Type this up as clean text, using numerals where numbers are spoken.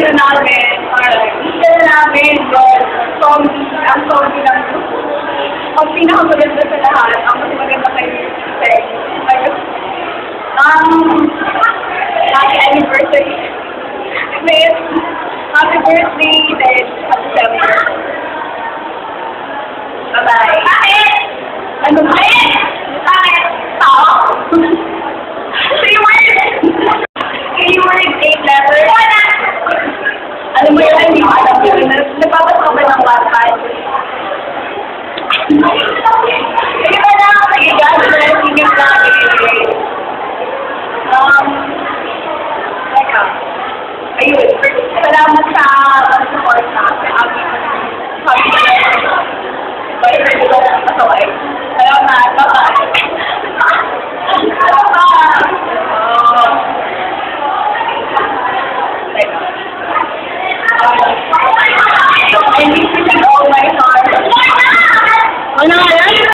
ano namin, parang isa namin, but ang zombie lang. Ang pinakamaganda sa lahat, ang mas maganda kay Seg. Happy anniversary. Miss, happy birthday, then September. Bye-bye. Bakit? Ano ba?